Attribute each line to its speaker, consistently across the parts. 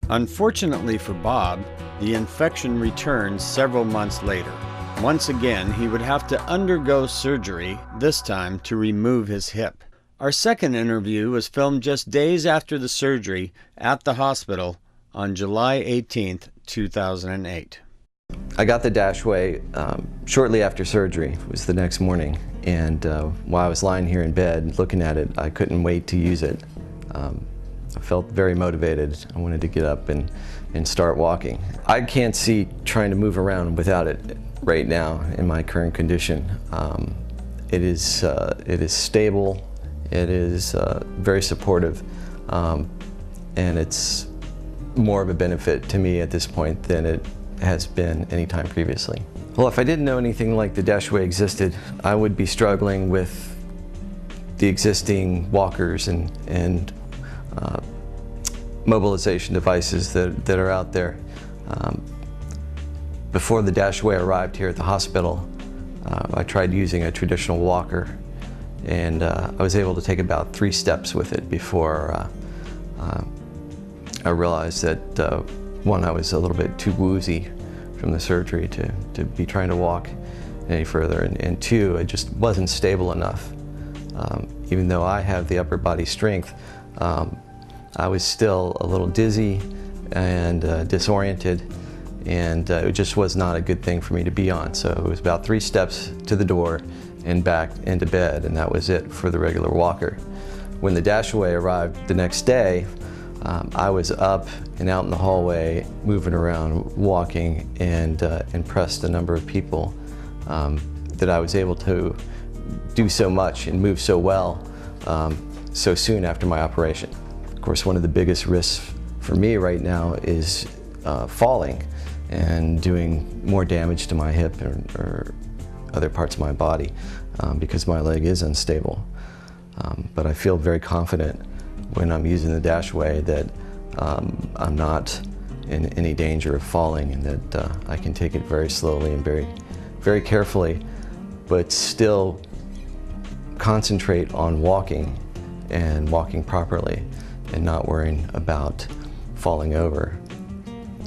Speaker 1: Unfortunately for Bob, the infection returned several months later. Once again, he would have to undergo surgery, this time to remove his hip. Our second interview was filmed just days after the surgery at the hospital on July 18th, 2008.
Speaker 2: I got the Dashaway shortly after surgery. It was the next morning, and while I was lying here in bed looking at it, I couldn't wait to use it. I felt very motivated. I wanted to get up and start walking. I can't see trying to move around without it right now in my current condition. It is stable, it is very supportive, and it's more of a benefit to me at this point than it has been any time previously. Well, if I didn't know anything like the Dashaway existed, I would be struggling with the existing walkers and mobilization devices that are out there. Before the Dashaway arrived here at the hospital, I tried using a traditional walker, and I was able to take about 3 steps with it before I realized that one, I was a little bit too woozy from the surgery to be trying to walk any further, and 2, it just wasn't stable enough. Even though I have the upper body strength, I was still a little dizzy and disoriented, and it just was not a good thing for me to be on. So it was about 3 steps to the door and back into bed, and that was it for the regular walker. When the Dashaway arrived the next day, I was up and out in the hallway, moving around, walking, and impressed a number of people that I was able to do so much and move so well so soon after my operation. Of course, one of the biggest risks for me right now is falling and doing more damage to my hip or other parts of my body because my leg is unstable. But I feel very confident when I'm using the Dashaway that I'm not in any danger of falling, and that I can take it very slowly and very carefully, but still concentrate on walking and walking properly and not worrying about falling over.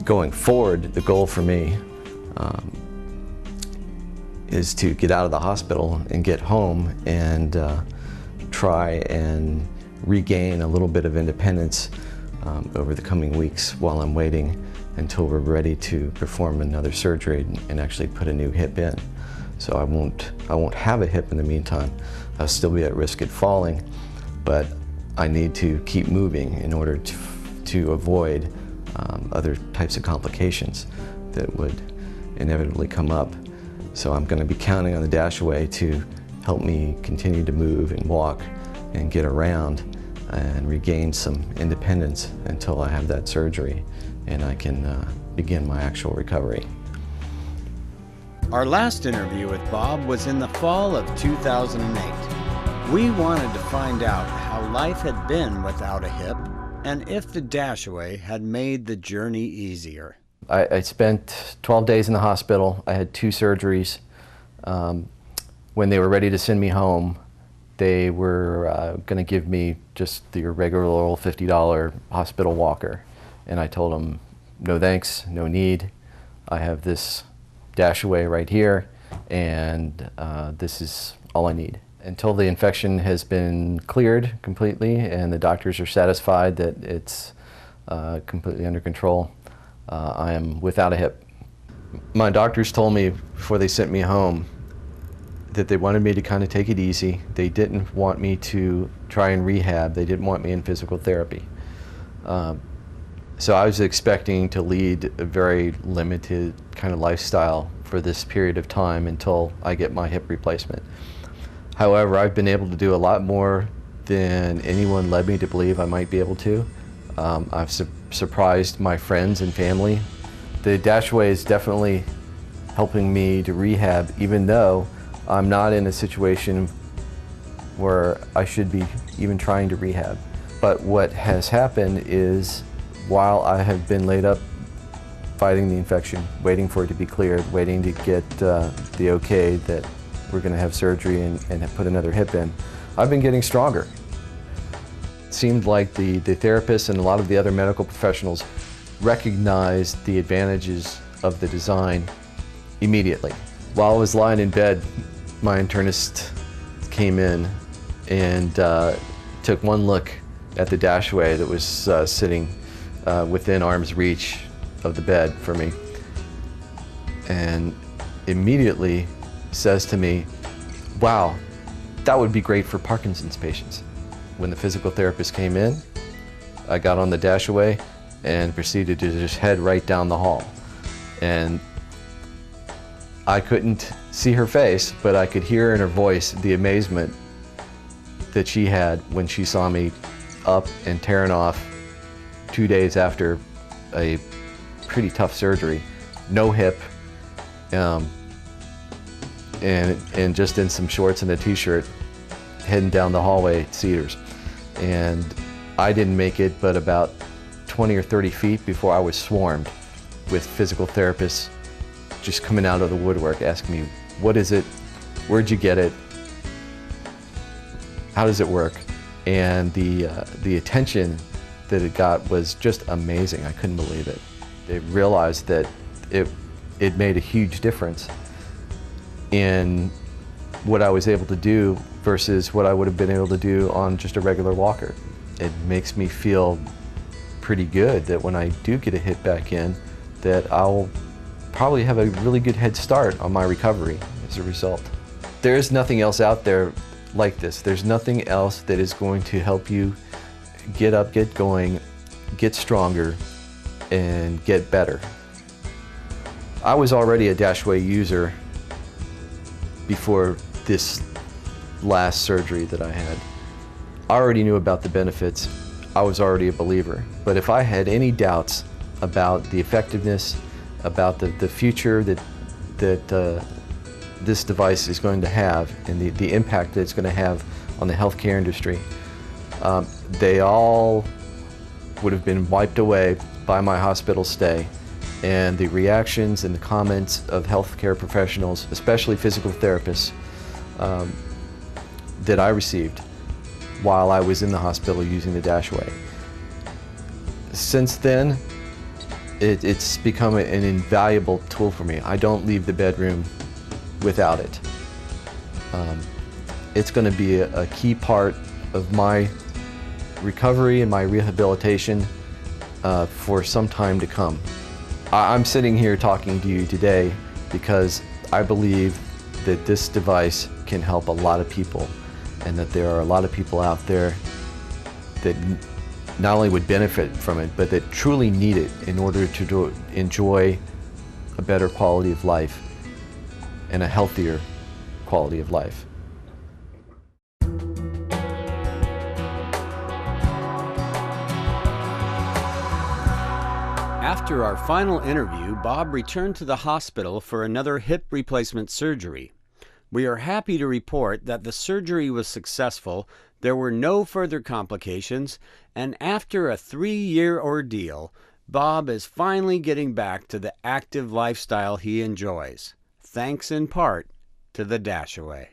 Speaker 2: Going forward, the goal for me is to get out of the hospital and get home and try and regain a little bit of independence over the coming weeks while I'm waiting until we're ready to perform another surgery and actually put a new hip in. So I won't have a hip in the meantime. I'll still be at risk of falling, but I need to keep moving in order to avoid other types of complications that would inevitably come up. So I'm going to be counting on the Dashaway to help me continue to move and walk and get around and regain some independence until I have that surgery and I can begin my actual recovery.
Speaker 1: Our last interview with Bob was in the fall of 2008. We wanted to find out how life had been without a hip and if the Dashaway had made the journey easier.
Speaker 2: I spent 12 days in the hospital. I had 2 surgeries. When they were ready to send me home, they were going to give me just the regular old $50 hospital walker. And I told them, no thanks, no need. I have this Dashaway right here, and this is all I need. Until the infection has been cleared completely and the doctors are satisfied that it's completely under control, I am without a hip. My doctors told me before they sent me home that they wanted me to kind of take it easy. They didn't want me to try and rehab. They didn't want me in physical therapy. So I was expecting to lead a very limited kind of lifestyle for this period of time until I get my hip replacement. However, I've been able to do a lot more than anyone led me to believe I might be able to. I've surprised my friends and family. The Dashaway is definitely helping me to rehab, even though I'm not in a situation where I should be even trying to rehab. But what has happened is, while I have been laid up fighting the infection, waiting for it to be cleared, waiting to get the okay that we're going to have surgery and put another hip in, I've been getting stronger. It seemed like the therapists and a lot of the other medical professionals recognized the advantages of the design immediately. While I was lying in bed, my internist came in and took one look at the Dashaway that was sitting within arm's reach of the bed for me, and immediately says to me, "Wow, that would be great for Parkinson's patients." When the physical therapist came in, I got on the Dashaway and proceeded to just head right down the hall. And I couldn't see her face, but I could hear in her voice the amazement that she had when she saw me up and tearing off 2 days after a pretty tough surgery, no hip, and just in some shorts and a t-shirt, heading down the hallway at Cedars. And I didn't make it but about 20 or 30 feet before I was swarmed with physical therapists just coming out of the woodwork asking me, "What is it? Where'd you get it? How does it work?" And the attention that it got was just amazing. I couldn't believe it. They realized that it made a huge difference in what I was able to do versus what I would have been able to do on just a regular walker. It makes me feel pretty good that when I do get a hit back in, that I'll probably have a really good head start on my recovery as a result. There is nothing else out there like this. There's nothing else that is going to help you get up, get going, get stronger, and get better. I was already a Dashaway user before this last surgery that I had. I already knew about the benefits. I was already a believer. But if I had any doubts about the effectiveness, about the future that this device is going to have, and the impact that it's going to have on the healthcare industry, they all would have been wiped away by my hospital stay. And the reactions and the comments of healthcare professionals, especially physical therapists, that I received while I was in the hospital using the Dashaway. Since then, it's become an invaluable tool for me. I don't leave the bedroom without it. It's going to be a key part of my recovery and my rehabilitation for some time to come. I'm sitting here talking to you today because I believe that this device can help a lot of people, and that there are a lot of people out there that not only would benefit from it, but that truly need it in order to enjoy a better quality of life and a healthier quality of life.
Speaker 1: After our final interview, Bob returned to the hospital for another hip replacement surgery. We are happy to report that the surgery was successful, there were no further complications, and after a 3-year ordeal, Bob is finally getting back to the active lifestyle he enjoys, thanks in part to the Dashaway.